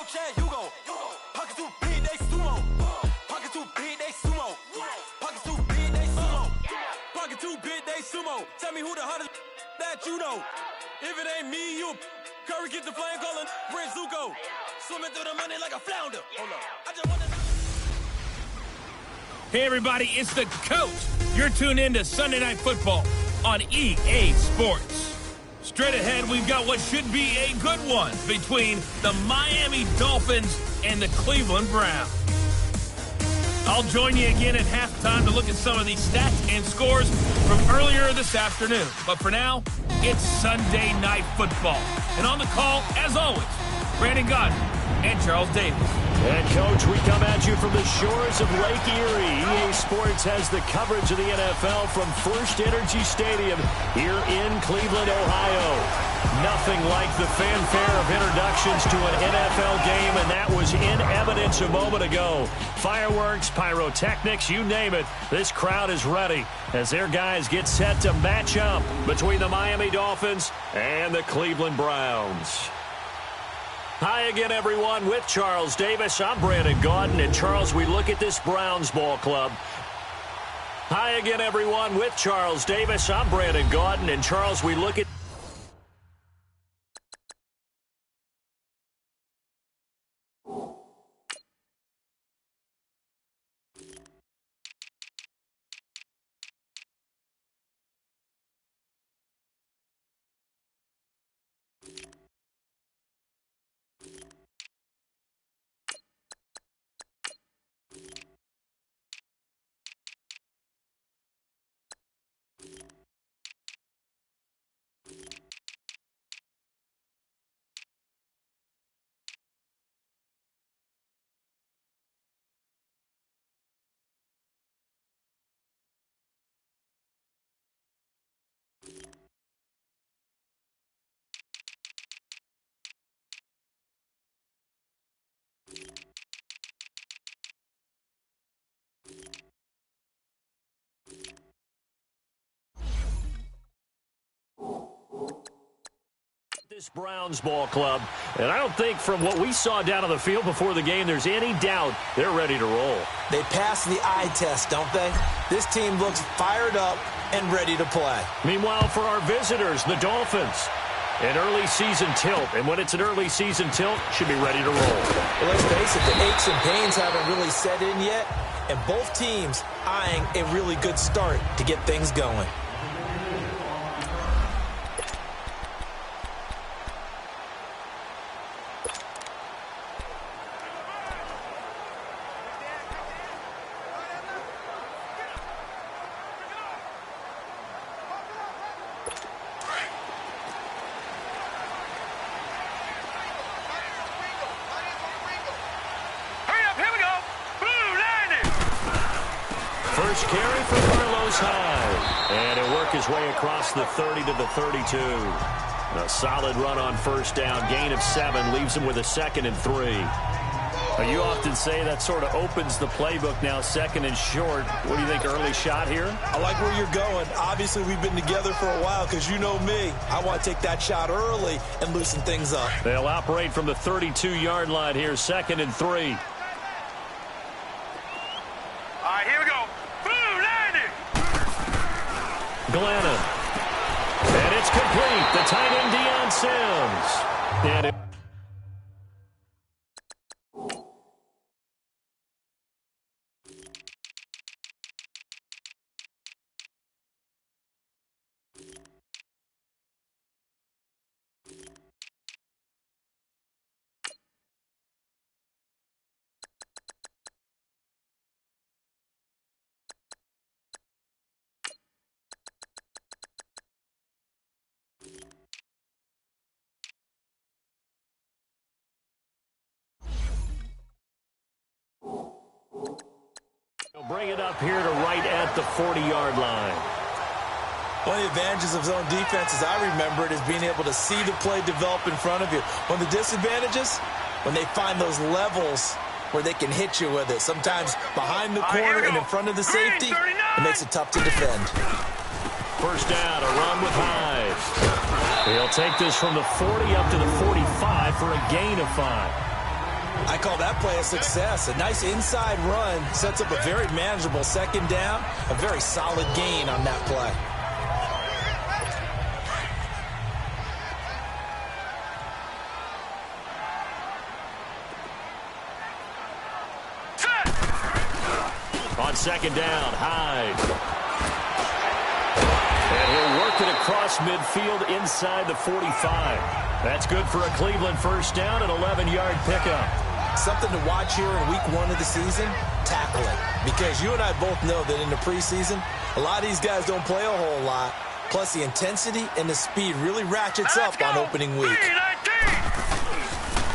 Chad Hugo. Pockets too big, they sumo. Pockets too big, they sumo. Pockets too big, they sumo. Pockets too big, they sumo. Tell me who the hottest that you know. If it ain't me, you Curry get the flame calling Prince Zuko. Swimming through the money like a flounder. Hold up. I just wanna... Hey everybody, it's the coach. You're tuned in to Sunday Night Football on EA Sports. Straight ahead, we've got what should be a good one between the Miami Dolphins and the Cleveland Browns. I'll join you again at halftime to look at some of these stats and scores from earlier this afternoon. But for now, it's Sunday Night Football. And on the call, as always, Brandon Godden and Charles Davis. And, Coach, we come at you from the shores of Lake Erie. EA Sports has the coverage of the NFL from First Energy Stadium here in Cleveland, Ohio. Nothing like the fanfare of introductions to an NFL game, and that was in evidence a moment ago. Fireworks, pyrotechnics, you name it. This crowd is ready as their guys get set to match up between the Miami Dolphins and the Cleveland Browns. Hi again, everyone. With Charles Davis, I'm Brandon Godden. And, Charles, we look at this Browns ball club. Hi again, everyone. With Charles Davis, I'm Brandon Godden. And, Charles, we look at... This Browns ball club, and I don't think from what we saw down on the field before the game there's any doubt they're ready to roll. They pass the eye test, don't they? This team looks fired up and ready to play. Meanwhile, for our visitors, the Dolphins, an early season tilt, and when it's an early season tilt, should be ready to roll. Well, let's face it, the aches and pains haven't really set in yet, and both teams eyeing a really good start to get things going. First carry for Carlos Hyde. And he'll work his way across the 30 to the 32. A solid run on first down. Gain of 7 leaves him with a 2nd and 3. You often say that sort of opens the playbook now, 2nd and short. What do you think, early shot here? I like where you're going. Obviously, we've been together for a while because you know me. I want to take that shot early and loosen things up. They'll operate from the 32-yard line here, 2nd and 3. All right, here we go. Boom, landing. Glennon. And it's complete. The tight end, Deion Sims. And it bring it up here to right at the 40-yard line. One of the advantages of zone defense, as I remember it, is being able to see the play develop in front of you. One of the disadvantages, when they find those levels where they can hit you with it. Sometimes behind the corner and in front of the safety, it makes it tough to defend. First down, a run with Hyde. He'll take this from the 40 up to the 45 for a gain of 5. I call that play a success. A nice inside run sets up a very manageable second down. A very solid gain on that play. On second down, Hyde. And he'll work it across midfield inside the 45. That's good for a Cleveland first down, an 11-yard pickup. Something to watch here in week 1 of the season, tackling. Because you and I both know that in the preseason, a lot of these guys don't play a whole lot. Plus, the intensity and the speed really ratchets up on opening week.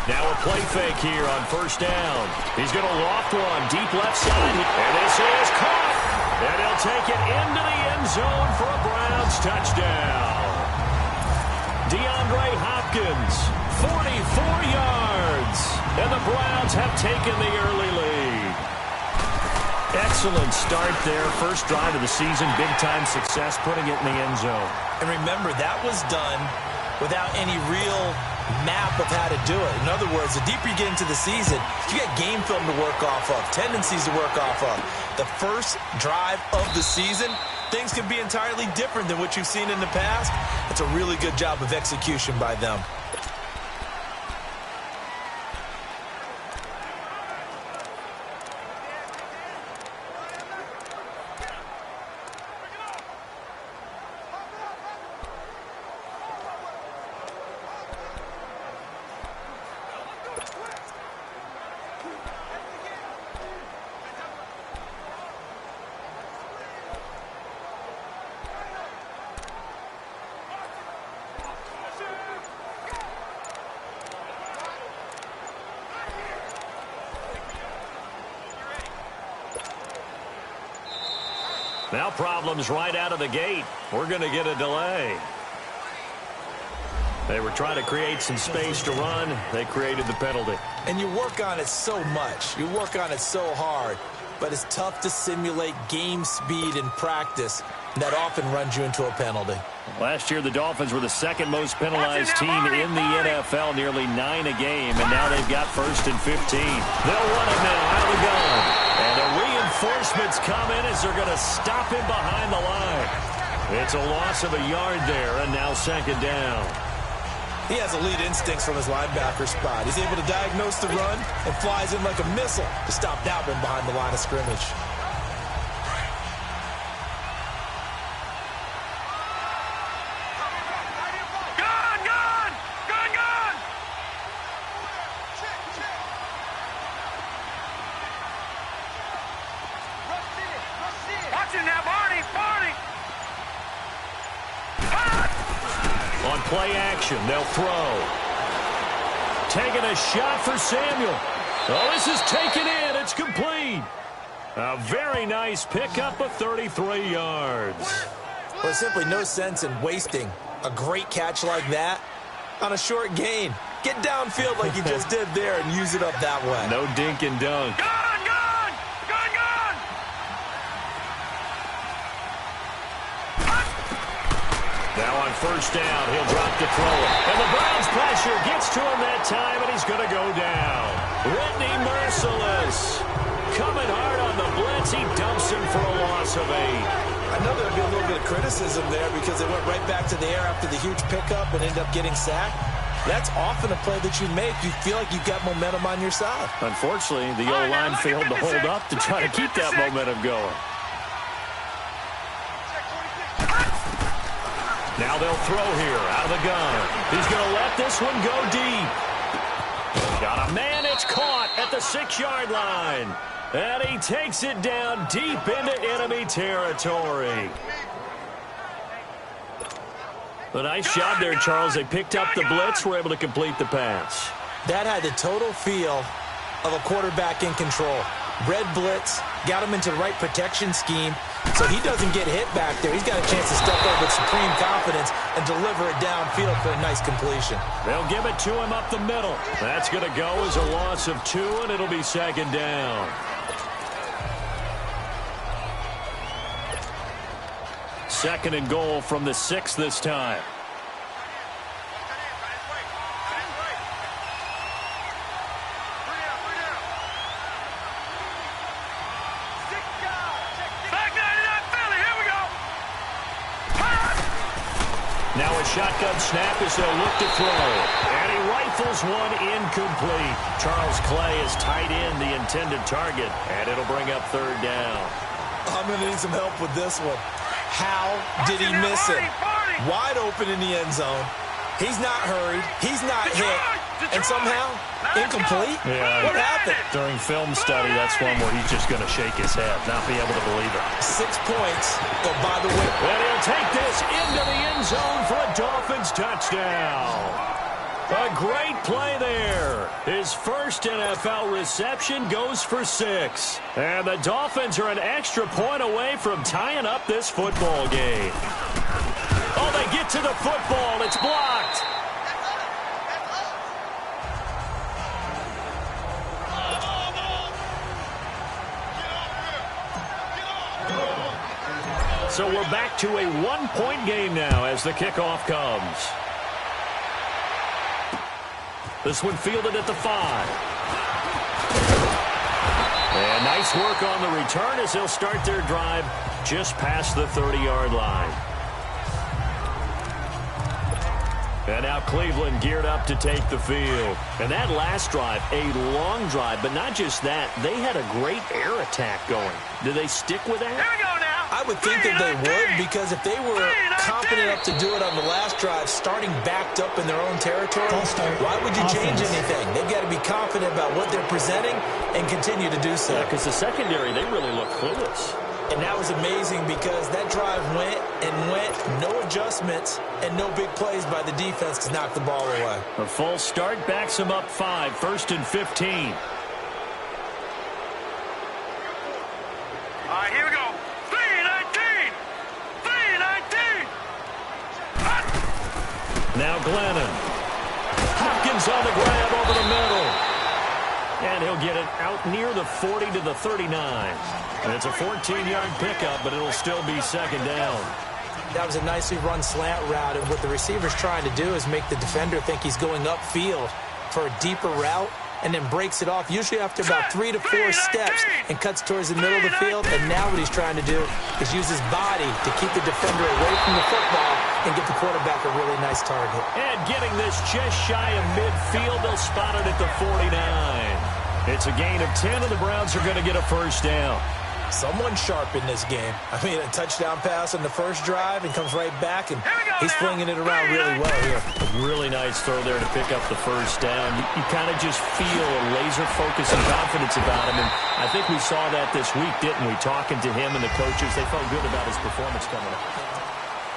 Now a play fake here on first down. He's going to loft one deep left side. And this is caught. And he'll take it into the end zone for a Browns touchdown. DeAndre Hopkins, 44 yards. And the Browns have taken the early lead. Excellent start there. First drive of the season. Big-time success putting it in the end zone. And remember, that was done without any real map of how to do it. In other words, the deeper you get into the season, you get game film to work off of, tendencies to work off of. The first drive of the season, things can be entirely different than what you've seen in the past. It's a really good job of execution by them. Now problems right out of the gate. We're going to get a delay. They were trying to create some space to run. They created the penalty. And you work on it so much. You work on it so hard. But it's tough to simulate game speed in practice. That often runs you into a penalty. Last year, the Dolphins were the second most penalized team in the NFL, nearly 9 a game, and now they've got 1st and 15. They'll run it now out of the gun. And the reinforcements come in as they're going to stop him behind the line. It's a loss of a yard there, and now second down. He has elite instincts from his linebacker spot. He's able to diagnose the run and flies in like a missile to stop that one behind the line of scrimmage. Play action. They'll throw. Taking a shot for Samuel. Oh, this is taken in. It's complete. A very nice pickup of 33 yards. Well, there's simply no sense in wasting a great catch like that on a short gain. Get downfield like you just did there and use it up that way. No dink and dunk. Now on first down, he'll drop the throw. And the Browns pressure gets to him that time, and he's going to go down. Whitney Merciless coming hard on the blitz. He dumps him for a loss of 8. I know there'll be a little bit of criticism there because they went right back to the air after the huge pickup and ended up getting sacked. That's often a play that you make. You feel like you've got momentum on your side. Unfortunately, the O-line failed to hold up to try to keep that momentum going. Now they'll throw here out of the gun. He's going to let this one go deep. Got a man. It's caught at the 6-yard line. And he takes it down deep into enemy territory. A nice job there, Charles. They picked up the blitz, were able to complete the pass. That had the total feel of a quarterback in control. Red blitz, got him into the right protection scheme, so he doesn't get hit back there. He's got a chance to step up with supreme confidence and deliver it downfield for a nice completion. They'll give it to him up the middle. That's going to go as a loss of 2, and it'll be second down. Second and goal from the 6 this time. a shotgun snap as they'll look to throw. And he rifles one incomplete. Charles Clay has tied in the intended target, and it'll bring up third down. I'm going to need some help with this one. How did he miss it? Wide open in the end zone. He's not hurried. He's not hit. And somehow, incomplete? Yeah. What happened? During film study, that's one where he's just going to shake his head, not be able to believe it. 6 points. Oh, by the way. And he'll take this into the end zone for a Dolphins touchdown. A great play there. His first NFL reception goes for 6. And the Dolphins are an extra point away from tying up this football game. Oh, they get to the football. It's blocked. So we're back to a 1-point game now as the kickoff comes. This one fielded at the 5. And nice work on the return as they'll start their drive just past the 30-yard line. And now Cleveland geared up to take the field. And that last drive, a long drive, but not just that. They had a great air attack going. Do they stick with that? Here we go now. I would think that they would, because if they were confident enough to do it on the last drive, starting backed up in their own territory, why would you change anything? They've got to be confident about what they're presenting and continue to do so. Yeah, because the secondary, they really look clueless. And that was amazing because that drive went and went, no adjustments, and no big plays by the defense to knock the ball away. A false start backs them up 5, 1st and 15. All right, here we go. 3-19. 3-19. Now Glennon. Hopkins on the grab over the middle. And he'll get it out near the 40 to the 39. And it's a 14-yard pickup, but it'll still be second down. That was a nicely run slant route, and what the receiver's trying to do is make the defender think he's going upfield for a deeper route, and then breaks it off, usually after about 3 to 4 steps, and cuts towards the middle of the field. And now what he's trying to do is use his body to keep the defender away from the football and get the quarterback a really nice target. And getting this just shy of midfield, they'll spot it at the 49. It's a gain of 10, and the Browns are going to get a first down. Someone sharp in this game. I mean, a touchdown pass on the first drive and comes right back, and he's flinging it around really well here. A really nice throw there to pick up the first down. You kind of just feel a laser focus and confidence about him, and I think we saw that this week, didn't we? Talking to him and the coaches, they felt good about his performance coming up.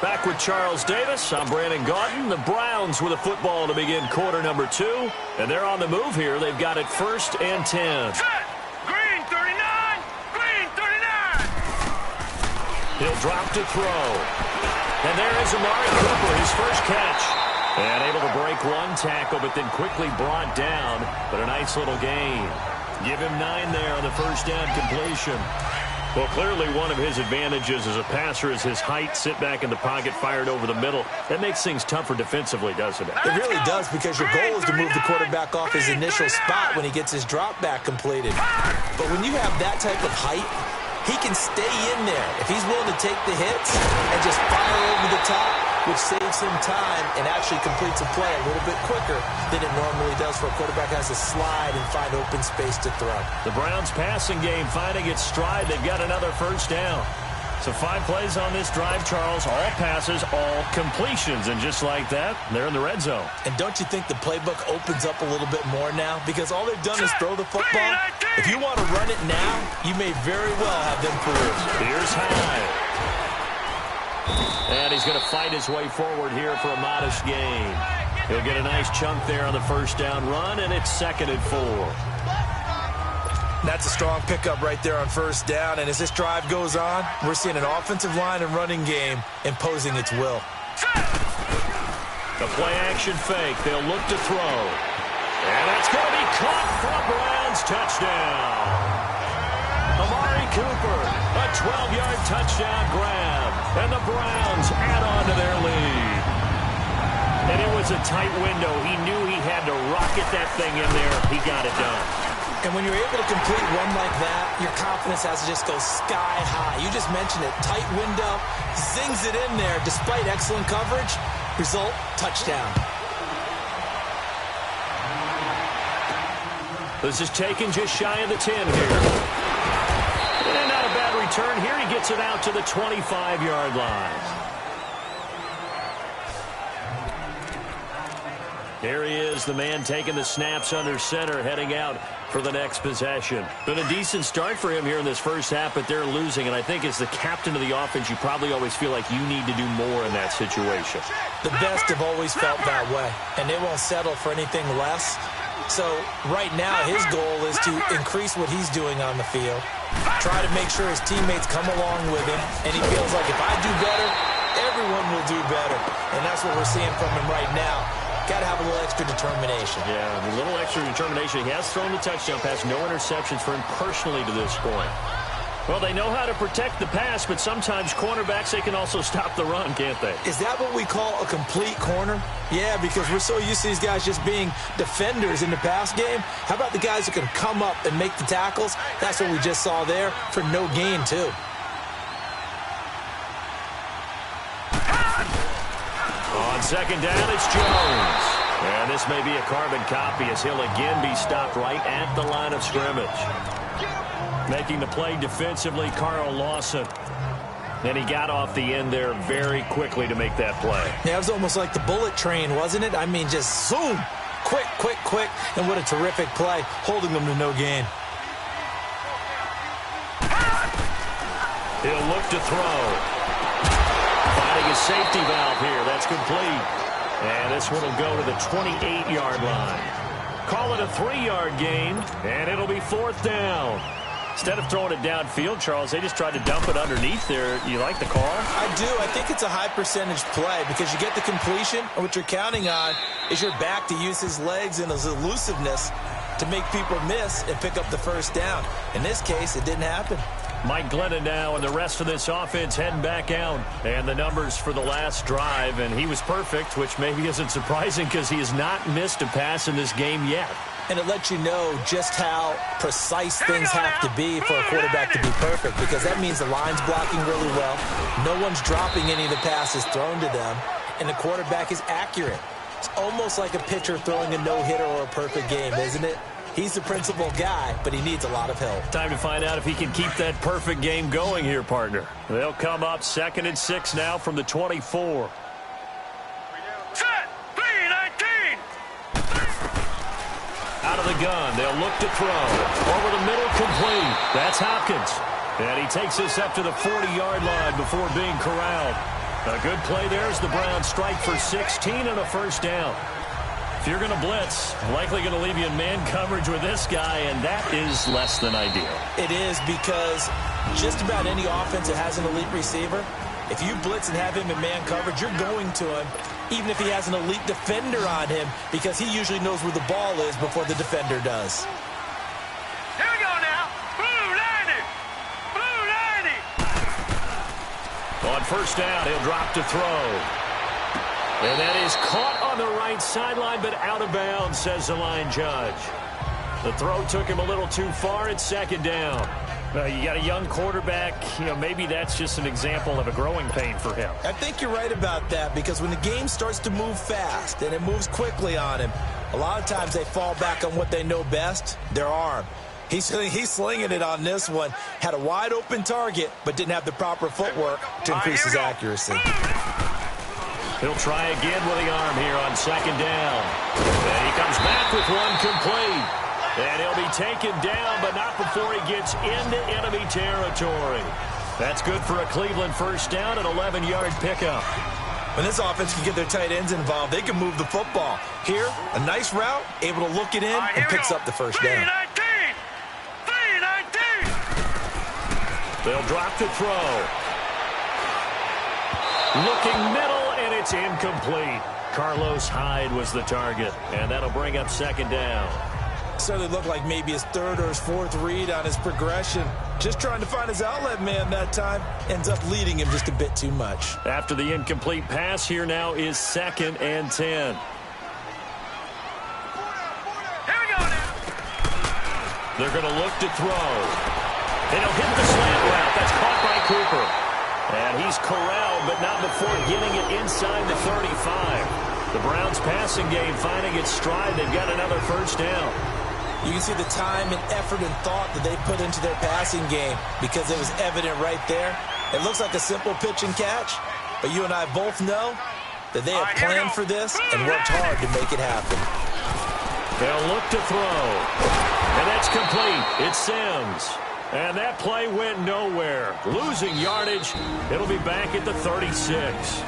Back with Charles Davis, I'm Brandon Gaudin. The Browns with a football to begin quarter number 2, and they're on the move here. They've got it 1st and 10. Green 39. Green 39. He'll drop to throw. And there is Amari Cooper, his first catch. And able to break one tackle, but then quickly brought down. But a nice little gain. Give him 9 there on the first down completion. Well, clearly one of his advantages as a passer is his height, sit back in the pocket, fired over the middle. That makes things tougher defensively, doesn't it? It really does, because your goal is to move the quarterback off his initial spot when he gets his drop back completed. But when you have that type of height, he can stay in there if he's willing to take the hits and just fire over the top, which saves him time and actually completes a play a little bit quicker than it normally does for a quarterback who has to slide and find open space to throw. The Browns passing game finding its stride. They've got another first down. So 5 plays on this drive, Charles. All passes, all completions. And just like that, they're in the red zone. And don't you think the playbook opens up a little bit more now? Because all they've done is throw the football. If you want to run it now, you may very well have them careers. Here's High. And he's going to fight his way forward here for a modest gain. He'll get a nice chunk there on the first down run, and it's 2nd and 4. That's a strong pickup right there on first down, and as this drive goes on, we're seeing an offensive line and running game imposing its will. The play-action fake. They'll look to throw. And that's going to be caught for a Browns touchdown. Amari Cooper, a 12-yard touchdown grab, and the Browns add on to their lead. And it was a tight window. He knew he had to rocket that thing in there. He got it done. And when you're able to complete one like that, your confidence has to just go sky high. You just mentioned it. Tight window, zings it in there despite excellent coverage. Result, touchdown. This is taken just shy of the 10 here. And not a bad return here. He gets it out to the 25-yard line. Here he is, the man taking the snaps under center, heading out for the next possession. Been a decent start for him here in this first half, but they're losing. And I think as the captain of the offense, you probably always feel like you need to do more in that situation. The best have always felt that way, and they won't settle for anything less. So right now, his goal is to increase what he's doing on the field, try to make sure his teammates come along with him, and he feels like if I do better, everyone will do better. And that's what we're seeing from him right now. Got to have a little extra determination. Yeah, a little extra determination. He has thrown the touchdown pass, no interceptions for him personally to this point. Well, they know how to protect the pass, but sometimes cornerbacks, they can also stop the run, can't they? Is that what we call a complete corner? Yeah, because we're so used to these guys just being defenders in the pass game. How about the guys who can come up and make the tackles? That's what we just saw there for no gain, too. On second down, it's Jones. And this may be a carbon copy as he'll again be stopped right at the line of scrimmage. Making the play defensively, Carl Lawson. And he got off the end there very quickly to make that play. Yeah, it was almost like the bullet train, wasn't it? I mean, just zoom. Quick, quick, quick. And what a terrific play, holding them to no gain. He'll look to throw. Finding a safety valve here. That's complete. And this one will go to the 28-yard line. Call it a 3-yard gain, and it'll be 4th down. Instead of throwing it downfield, Charles, they just tried to dump it underneath there. You like the call? I do. I think it's a high percentage play because you get the completion, and what you're counting on is your back to use his legs and his elusiveness to make people miss and pick up the first down. In this case, it didn't happen. Mike Glennon now and the rest of this offense heading back out. And the numbers for the last drive, and he was perfect, which maybe isn't surprising because he has not missed a pass in this game yet. And it lets you know just how precise things have to be for a quarterback to be perfect, because that means the line's blocking really well, no one's dropping any of the passes thrown to them, and the quarterback is accurate. It's almost like a pitcher throwing a no-hitter or a perfect game, isn't it? He's the principal guy, but he needs a lot of help. Time to find out if he can keep that perfect game going here, partner. They'll come up 2nd and 6 now from the 24. Set. 3-19. Out of the gun, they'll look to throw. Over the middle, complete. That's Hopkins. And he takes this up to the 40-yard line before being corralled. A good play there as the Browns strike for 16 and a first down. If you're going to blitz, likely going to leave you in man coverage with this guy, and that is less than ideal. It is, because just about any offense that has an elite receiver, if you blitz and have him in man coverage, you're going to him, even if he has an elite defender on him, because he usually knows where the ball is before the defender does. Here we go now. Blue 90. Blue 90. On first down, he'll drop to throw. And that is caught on the right sideline, but out of bounds, says the line judge. The throw took him a little too far. It's 2nd down. You got a young quarterback. Maybe that's just an example of a growing pain for him. I think you're right about that, because when the game starts to move fast and it moves quickly on him, a lot of times they fall back on what they know best, their arm. He's slinging it on this one. Had a wide open target, but didn't have the proper footwork to increase his accuracy. He'll try again with the arm here on 2nd down. And he comes back with one complete. And he'll be taken down, but not before he gets into enemy territory. That's good for a Cleveland first down, an 11-yard pickup. When this offense can get their tight ends involved, they can move the football. Here, a nice route, able to look it in, and picks up the first down. 3-19. They'll drop to throw. Looking middle, and it's incomplete. Carlos Hyde was the target, and that'll bring up 2nd down. Certainly looked like maybe his 3rd or his 4th read on his progression. Just trying to find his outlet man that time. Ends up leading him just a bit too much. After the incomplete pass, here now is 2nd and 10. Here we go now. They're going to look to throw. And he'll hit the slant route. That's caught by Cooper. And he's corralled, but not before getting it inside the 35. The Browns' passing game finding its stride. They've got another first down. You can see the time and effort and thought that they put into their passing game because it was evident right there. It looks like a simple pitch and catch, but you and I both know that they have planned for this and worked hard to make it happen. They'll look to throw. And that's complete. It's Sims. And that play went nowhere. Losing yardage. It'll be back at the 36.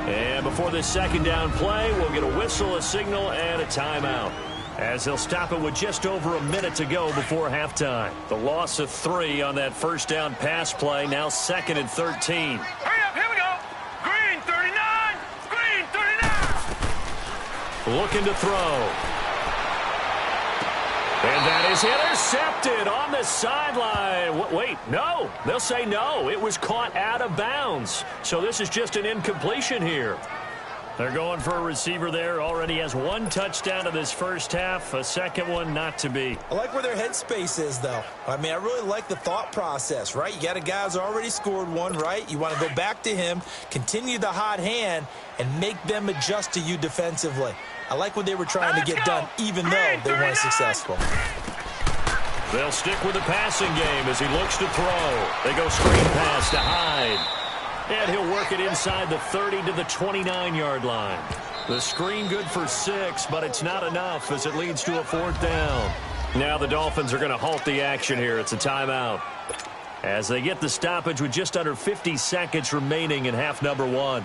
And before this second down play, we'll get a whistle, a signal, and a timeout, as they'll stop it with just over a minute to go before halftime. The loss of 3 on that first down pass play, now 2nd and 13. Hurry up, here we go. Green 39, green 39. Looking to throw. And that is intercepted on the sideline. Wait, no. They'll say no. It was caught out of bounds. So this is just an incompletion here. They're going for a receiver there. Already has 1 touchdown in this first half. A second one not to be. I like where their headspace is, though. I mean, I really like the thought process, right? You got a guy who's already scored 1, right? You want to go back to him, continue the hot hand, and make them adjust to you defensively. I like what they were trying to get done, even though they weren't successful. They'll stick with the passing game as he looks to throw. They go screen pass to Hyde. And he'll work it inside the 30 to the 29-yard line. The screen good for 6, but it's not enough as it leads to a 4th down. Now the Dolphins are going to halt the action here. It's a timeout, as they get the stoppage with just under 50 seconds remaining in half number 1.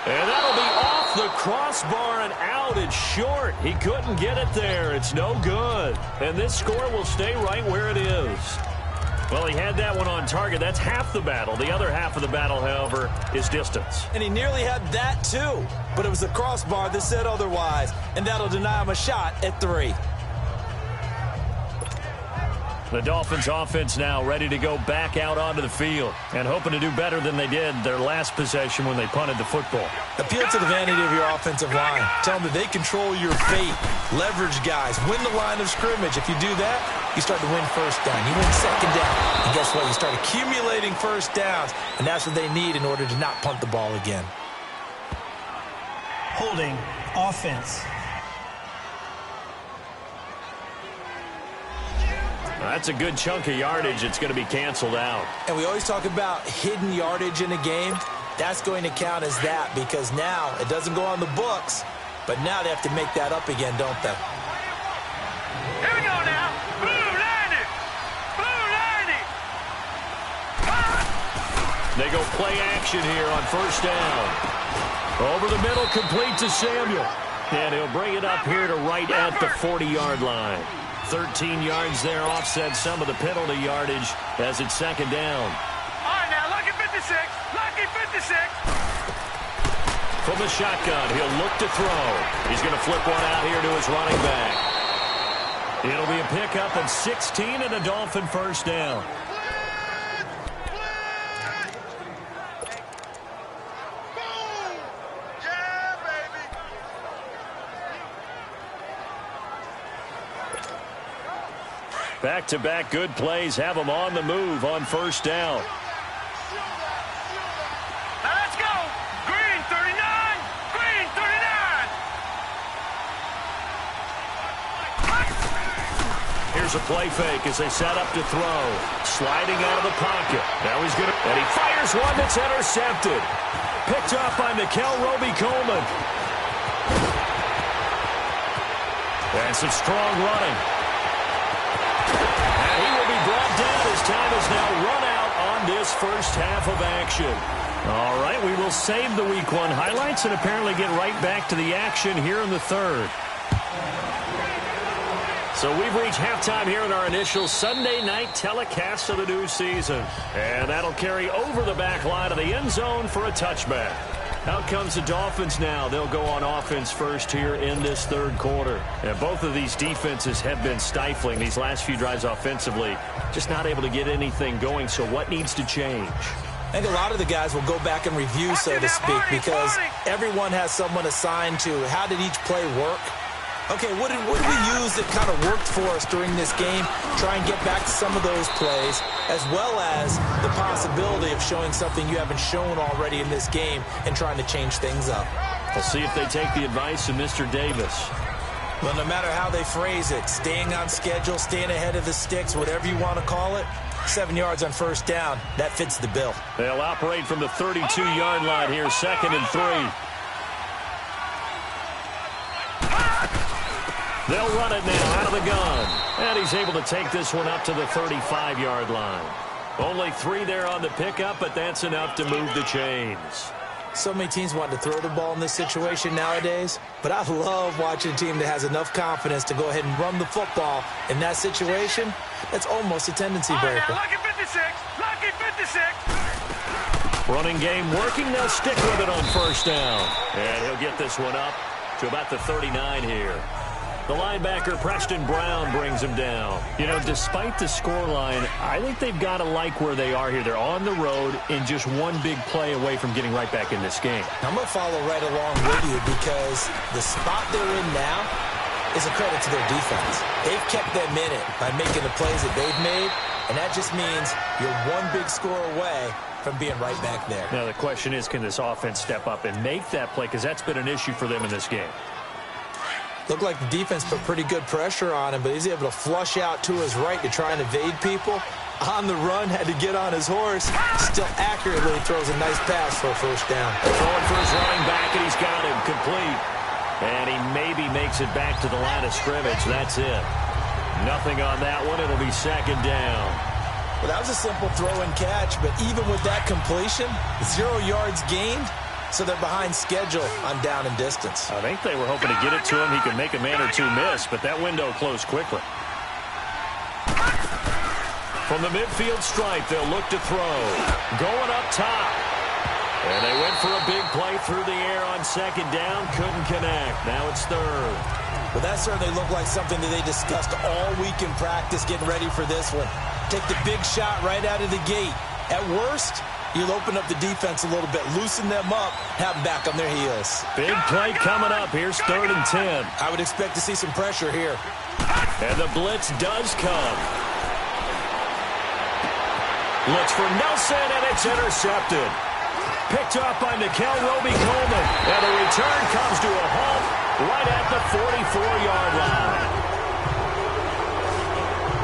And that'll be off the crossbar and out. It's short. He couldn't get it there. It's no good. And this score will stay right where it is. Well, he had that one on target. That's half the battle. The other half of the battle, however, is distance. And he nearly had that, too. But it was the crossbar that said otherwise. And that'll deny him a shot at 3. The Dolphins offense now ready to go back out onto the field and hoping to do better than they did their last possession when they punted the football. Appeal to the vanity of your offensive line. Tell them that they control your fate. Leverage guys. Win the line of scrimmage. If you do that, you start to win first down. You win second down. And guess what? You start accumulating first downs. And that's what they need in order to not punt the ball again. Holding offense. That's a good chunk of yardage. It's going to be canceled out. And we always talk about hidden yardage in a game. That's going to count as that because now it doesn't go on the books, but now they have to make that up again, don't they? Here we go now. Blue landing. Blue landing. They go play action here on first down. Over the middle, complete to Samuel. And he'll bring it up here to right at the 40-yard line. 13 yards there, offset some of the penalty yardage as it's second down. All right, now, lucky 56. Lucky 56. From the shotgun, he'll look to throw. He's going to flip one out here to his running back. It'll be a pickup of 16 and a Dolphin first down. Back-to-back good plays have them on the move on first down. Now let's go. Green 39. Green 39. Here's a play fake as they set up to throw. Sliding out of the pocket. Now he's going to... And he fires one that's intercepted. Picked up by Mikel Roby-Coleman. And some strong running. And he will be brought down as time is now run out on this first half of action. All right, we will save the Week 1 highlights and apparently get right back to the action here in the third. So we've reached halftime here in our initial Sunday night telecast of the new season. And that'll carry over the back line of the end zone for a touchback. Out comes the Dolphins now. They'll go on offense first here in this third quarter. And both of these defenses have been stifling these last few drives offensively. Just not able to get anything going. So what needs to change? I think a lot of the guys will go back and review, so to speak, because everyone has someone assigned to how did each play work. Okay, what did we use that kind of worked for us during this game? Try and get back to some of those plays, as well as the possibility of showing something you haven't shown already in this game and trying to change things up. We'll see if they take the advice of Mr. Davis. Well, no matter how they phrase it, staying on schedule, staying ahead of the sticks, whatever you want to call it, 7 yards on first down, that fits the bill. They'll operate from the 32-yard line here, 2nd and 3. They'll run it now out of the gun. And he's able to take this one up to the 35-yard line. Only 3 there on the pickup, but that's enough to move the chains. So many teams want to throw the ball in this situation nowadays, but I love watching a team that has enough confidence to go ahead and run the football in that situation. That's almost a tendency breaker. Lucky 56! Lucky 56! Running game working. They'll stick with it on first down. And he'll get this one up to about the 39 here. The linebacker, Preston Brown, brings him down. You know, despite the scoreline, I think they've got to like where they are here. They're on the road and just one big play away from getting right back in this game. I'm going to follow right along with you because the spot they're in now is a credit to their defense. They've kept them in it by making the plays that they've made, and that just means you're one big score away from being right back there. Now, the question is, can this offense step up and make that play? Because that's been an issue for them in this game. Looked like the defense put pretty good pressure on him, but he's able to flush out to his right to try and evade people. On the run, had to get on his horse. Still accurately throws a nice pass for a first down. Throwing for his running back, and he's got him complete. And he maybe makes it back to the line of scrimmage. That's it. Nothing on that one. It'll be 2nd down. Well, that was a simple throw and catch, but even with that completion, 0 yards gained. So they're behind schedule on down and distance. I think they were hoping to get it to him. He could make a man or two miss, but that window closed quickly. From the midfield stripe, they'll look to throw. Going up top. And they went for a big play through the air on 2nd down. Couldn't connect. Now it's 3rd. Well, that certainly looked like something that they discussed all week in practice getting ready for this one. Take the big shot right out of the gate. At worst, you'll open up the defense a little bit, loosen them up, have them back on their heels. Big play coming up. Here's 3rd and 10. I would expect to see some pressure here. And the blitz does come. Looks for Nelson, and it's intercepted. Picked up by Nikel Roby-Coleman. And the return comes to a halt right at the 44-yard line.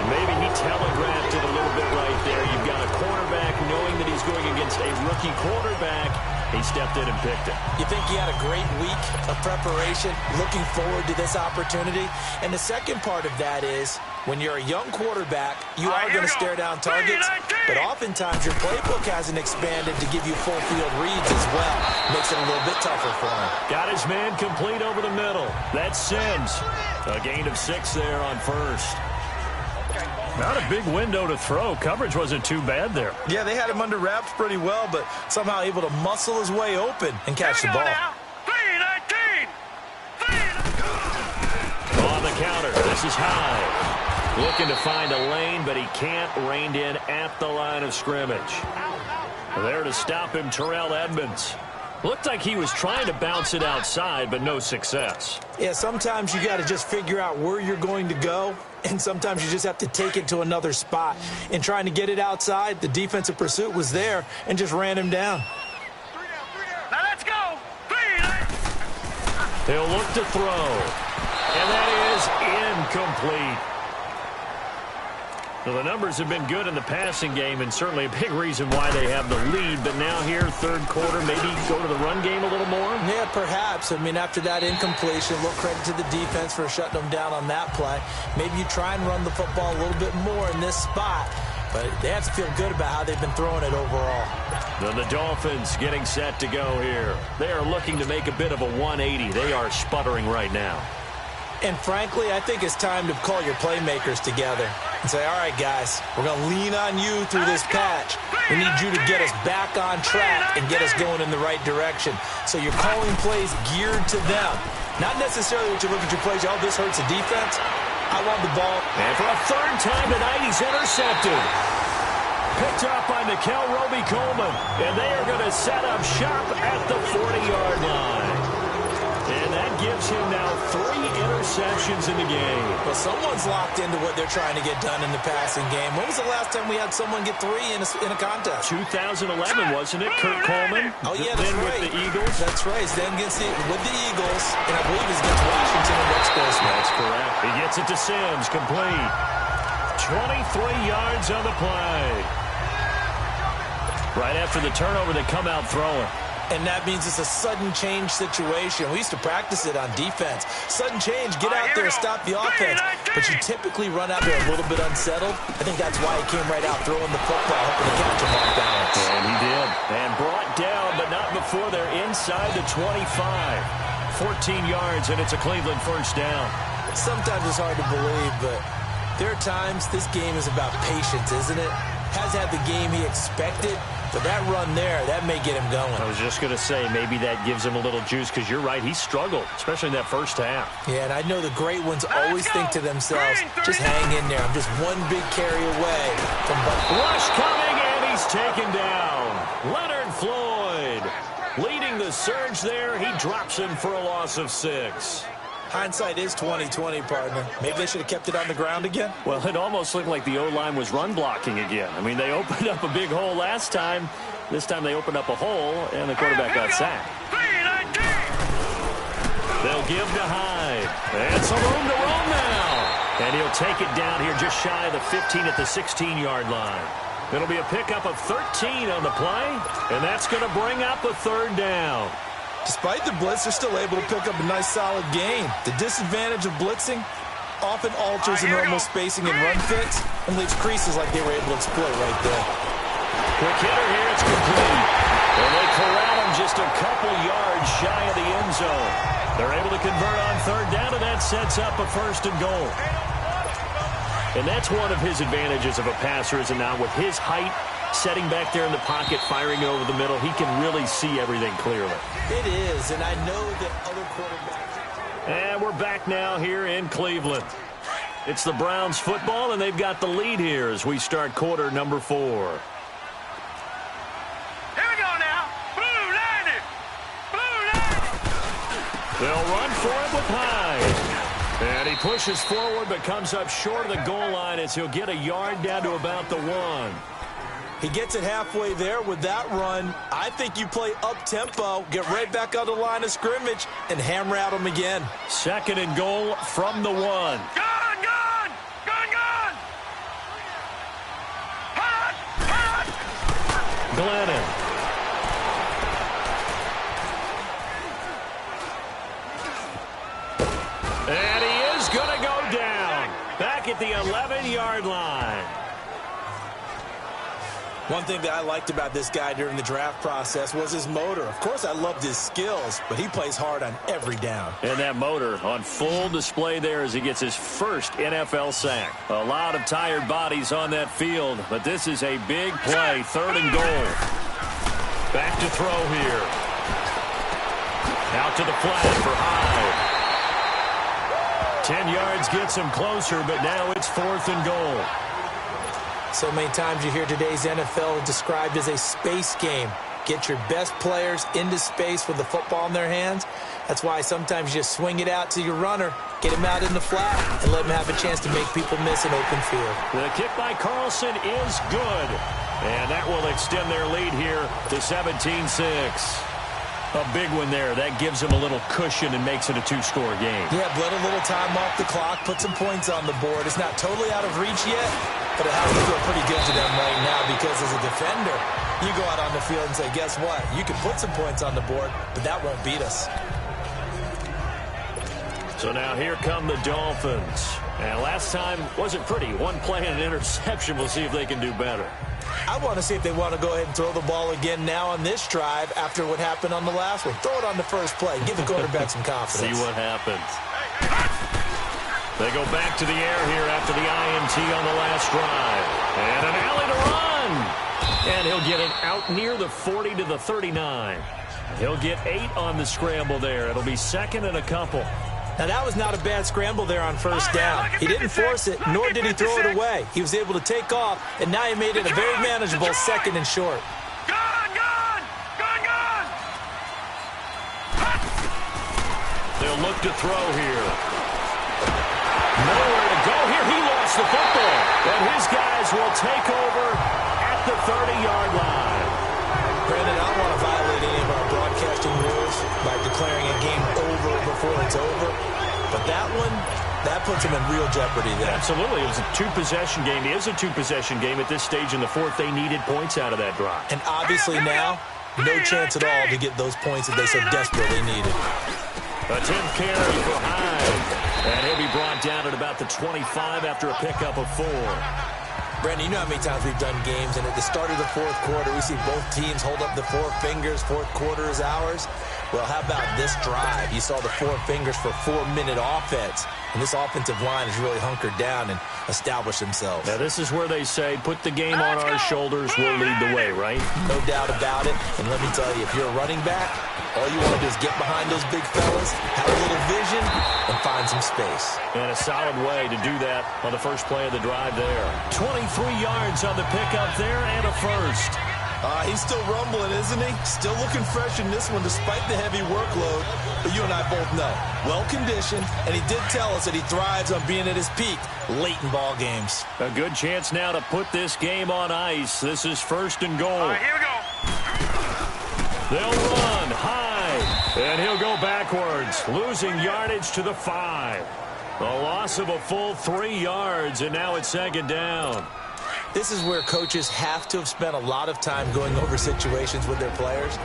Maybe he telegraphed it a little bit right there. You've got a cornerback knowing that he's going against a rookie quarterback. He stepped in and picked it. You think he had a great week of preparation, looking forward to this opportunity? And the second part of that is, when you're a young quarterback, you are going to stare down targets, but oftentimes your playbook hasn't expanded to give you full field reads as well. Makes it a little bit tougher for him. Got his man complete over the middle. That's Sims. A gain of 6 there on first. Not a big window to throw. Coverage wasn't too bad there. Yeah, they had him under wraps pretty well, but somehow able to muscle his way open and catch the ball. On the counter, this is Hyde. Looking to find a lane, but he can't. Reined in at the line of scrimmage. There to stop him, Terrell Edmonds. Looked like he was trying to bounce it outside, but no success. Yeah, sometimes you got to just figure out where you're going to go, and sometimes you just have to take it to another spot. In trying to get it outside, the defensive pursuit was there and just ran him down. Now let's go. He'll look to throw, and that is incomplete. Well, the numbers have been good in the passing game, and certainly a big reason why they have the lead. But now here, 3rd quarter, maybe go to the run game a little more? Yeah, perhaps. I mean, after that incompletion, a little credit to the defense for shutting them down on that play. Maybe you try and run the football a little bit more in this spot. But they have to feel good about how they've been throwing it overall. Then the Dolphins getting set to go here. They are looking to make a bit of a 180. They are sputtering right now. And frankly, I think it's time to call your playmakers together and say, all right, guys, we're going to lean on you through this patch. We need you to get us back on track and get us going in the right direction. So you're calling plays geared to them. Not necessarily what you look at your plays, oh, this hurts the defense. I want the ball. And for a 3rd time tonight, he's intercepted. picked up by Nickel Roby-Coleman, and they are going to set up shop at the 40-yard line. And that gives him now 3 interceptions in the game. Well, someone's locked into what they're trying to get done in the passing game. When was the last time we had someone get 3 in a contest? 2011, wasn't it? Kurt Coleman? Oh, yeah, that's then right. with the Eagles. That's right. Then with the Eagles, and I believe it's against Washington and Rex Grossman. That's correct. He gets it to Sims, complete. 23 yards on the play. Right after the turnover, they come out throwing. And that means it's a sudden change situation. We used to practice it on defense. Sudden change, get out there, stop the offense. But you typically run out there a little bit unsettled. I think that's why he came right out throwing the football, hoping to catch him off balance. And he did. And brought down, but not before they're inside the 25. 14 yards, and it's a Cleveland first down. Sometimes it's hard to believe, but there are times this game is about patience, isn't it? Has had the game he expected, but that run there, that may get him going. I was just going to say, maybe that gives him a little juice, because you're right, he struggled, especially in that first half. Yeah, and I know the great ones always think to themselves, just hang in there. I'm just one big carry away from rush coming, and he's taken down. Leonard Floyd leading the surge there. He drops him for a loss of 6. Hindsight is 20/20, partner. Maybe they should have kept it on the ground again. Well, it almost looked like the O-line was run blocking again. I mean, they opened up a big hole last time. This time they opened up a hole, and the quarterback got sacked. They'll give to Hyde. And some room to roam now. And he'll take it down here just shy of the 15 at the 16-yard line. It'll be a pickup of 13 on the play, and that's going to bring up a 3rd down. Despite the blitz, they're still able to pick up a nice, solid gain. The disadvantage of blitzing often alters the normal spacing and run fits and leaves creases like they were able to exploit right there. Quick hitter here, it's complete. And they corral him just a couple yards shy of the end zone. They're able to convert on 3rd down, and that sets up a 1st and goal. And that's one of his advantages of a passer, is now with his height, setting back there in the pocket, firing it over the middle, he can really see everything clearly. It is, and I know that other quarterbacks... And we're back now here in Cleveland. It's the Browns football, and they've got the lead here as we start quarter number 4. Here we go now. Blue line it. Blue line it. They'll run for it with Hyde. And he pushes forward, but comes up short of the goal line as he'll get a yard down to about the 1. He gets it halfway there with that run. I think you play up-tempo, get right back on the line of scrimmage, and hammer at him again. 2nd and goal from the 1. Gone, gone, gone, gone. Hot, hot. Glennon. And he is going to go down. Back at the 11-yard line. One thing that I liked about this guy during the draft process was his motor. Of course, I loved his skills, but he plays hard on every down. And that motor on full display there as he gets his first NFL sack. A lot of tired bodies on that field, but this is a big play. 3rd and goal. Back to throw here. Out to the flat for Hyde. 10 yards gets him closer, but now it's 4th and goal. So many times you hear today's NFL described as a space game. Get your best players into space with the football in their hands. That's why sometimes you just swing it out to your runner, get him out in the flat, and let him have a chance to make people miss an open field. The kick by Carlson is good. And that will extend their lead here to 17-6. A big one there. That gives them a little cushion and makes it a 2-score game. Yeah, let a little time off the clock, put some points on the board. It's not totally out of reach yet, but it has to feel pretty good to them right now because as a defender, you go out on the field and say, guess what? You can put some points on the board, but that won't beat us. So now here come the Dolphins. And last time wasn't pretty. One play and an interception. We'll see if they can do better. I want to see if they want to go ahead and throw the ball again now on this drive after what happened on the last one. Throw it on the first play. Give the quarterback some confidence. See what happens. They go back to the air here after the INT on the last drive. And an alley to run. And he'll get it out near the 40 to the 39. He'll get 8 on the scramble there. It'll be 2nd and a couple. Now, that was not a bad scramble there on first down. He didn't force it, nor did he throw it away. He was able to take off, and now he made it a very manageable 2nd and short. They'll look to throw here. Nowhere to go here. He lost the football. And his guys will take over at the 30-yard line. Brandon, I don't want to violate any of our broadcasting rules by declaring a game over before it's over. But that one, that puts him in real jeopardy there. Absolutely. It was a 2-possession game. It is a 2-possession game at this stage in the 4th. They needed points out of that drive. And obviously now, no chance at all to get those points that they so desperately needed. A 10th carry for Hyde. And he'll be brought down at about the 25 after a pickup of 4. Brandon, you know how many times we've done games, and at the start of the 4th quarter, we see both teams hold up the 4 fingers, 4th quarter is ours. Well, how about this drive? You saw the 4 fingers for 4-minute offense, and this offensive line has really hunkered down and established themselves. Now, this is where they say, put the game on our shoulders, we'll lead the way, right? No doubt about it, and let me tell you, if you're a running back, all you want to do is get behind those big fellas, have a little vision, and find some space. And a solid way to do that on the first play of the drive there. 23 yards on the pickup there and a first. He's still rumbling, isn't he? Still looking fresh in this one despite the heavy workload. But you and I both know, well-conditioned, and he did tell us that he thrives on being at his peak late in ball games. A good chance now to put this game on ice. This is 1st and goal. All right, here we go. They'll run high, and he'll go backwards, losing yardage to the 5. A loss of a full 3 yards, and now it's 2nd down. This is where coaches have to have spent a lot of time going over situations with their players,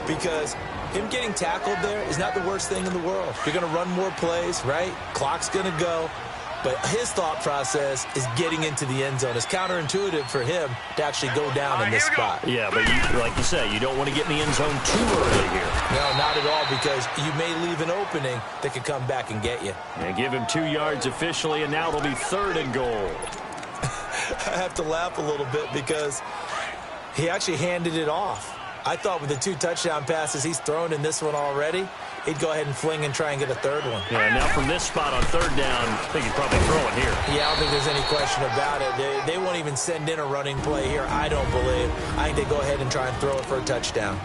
because him getting tackled there is not the worst thing in the world. You're going to run more plays, right? Clock's going to go. But his thought process is getting into the end zone. It's counterintuitive for him to actually go down in this spot. Yeah, but like you say, you don't want to get in the end zone too early here. No, not at all, because you may leave an opening that could come back and get you. And give him 2 yards officially, and now it'll be 3rd and goal. I have to laugh a little bit because he actually handed it off. I thought with the 2 touchdown passes he's thrown in this one already, he'd go ahead and fling and try and get a 3rd one. Yeah, now from this spot on 3rd down, I think he'd probably throw it here. Yeah, I don't think there's any question about it. They won't even send in a running play here, I don't believe. I think they go ahead and try and throw it for a touchdown.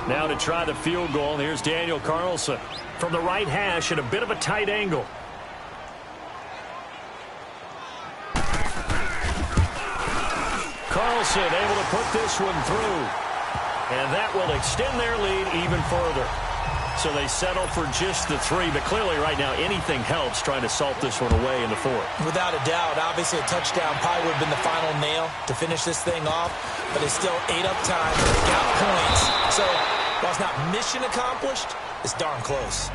Now to try the field goal, and here's Daniel Carlson from the right hash at a bit of a tight angle. Carlson able to put this one through. And that will extend their lead even further. So they settle for just the 3. But clearly right now anything helps trying to salt this one away in the 4th. Without a doubt. Obviously a touchdown probably would have been the final nail to finish this thing off. But it's still ate up time. Got points. So while it's not mission accomplished, it's darn close.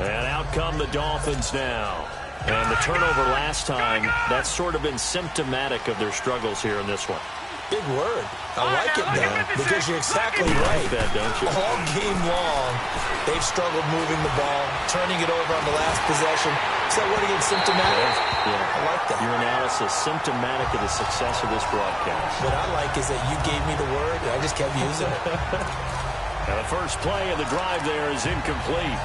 And out come the Dolphins now. And the turnover last time, that's sort of been symptomatic of their struggles here in this one. Big word. I like it, though, because you're exactly right. You like that, don't you? All game long, they've struggled moving the ball, turning it over on the last possession. Is that word again, symptomatic? Yeah. I like that. Your analysis, symptomatic of the success of this broadcast. What I like is that you gave me the word, and I just kept using it. Now the first play of the drive there is incomplete.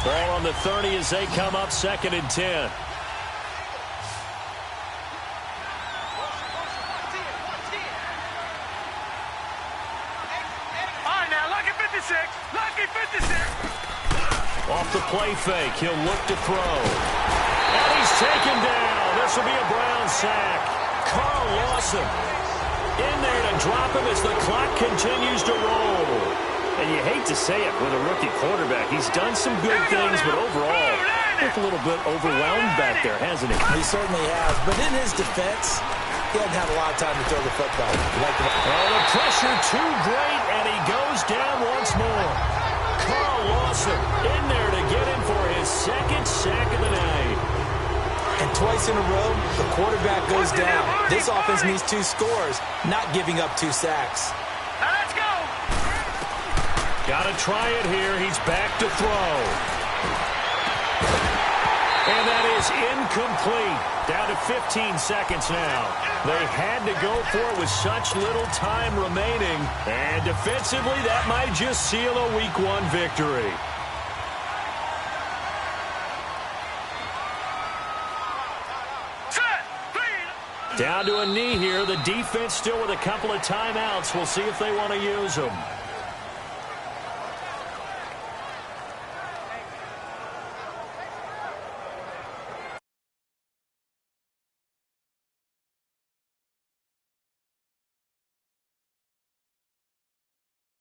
Ball on the 30 as they come up 2nd and 10. All right, now, lucky 56. Lucky 56. Off the play fake, he'll look to throw. And he's taken down. This will be a Brown sack. Carl Lawson in there to drop him as the clock continues to roll. And you hate to say it with a rookie quarterback. He's done some good things, but overall, it's a little bit overwhelmed back there, hasn't he? He certainly has. But in his defense, he hasn't had a lot of time to throw the football. Oh, the pressure too great, and he goes down once more. Carl Lawson in there to get him for his 2nd sack of the night. And twice in a row, the quarterback goes down. This offense needs 2 scores, not giving up 2 sacks. Now let's go. Got to try it here. He's back to throw. And that is incomplete. Down to 15 seconds now. They had to go for it with such little time remaining. And defensively, that might just seal a Week 1 victory. Set, Down to a knee here. The defense still with a couple of timeouts. We'll see if they want to use them.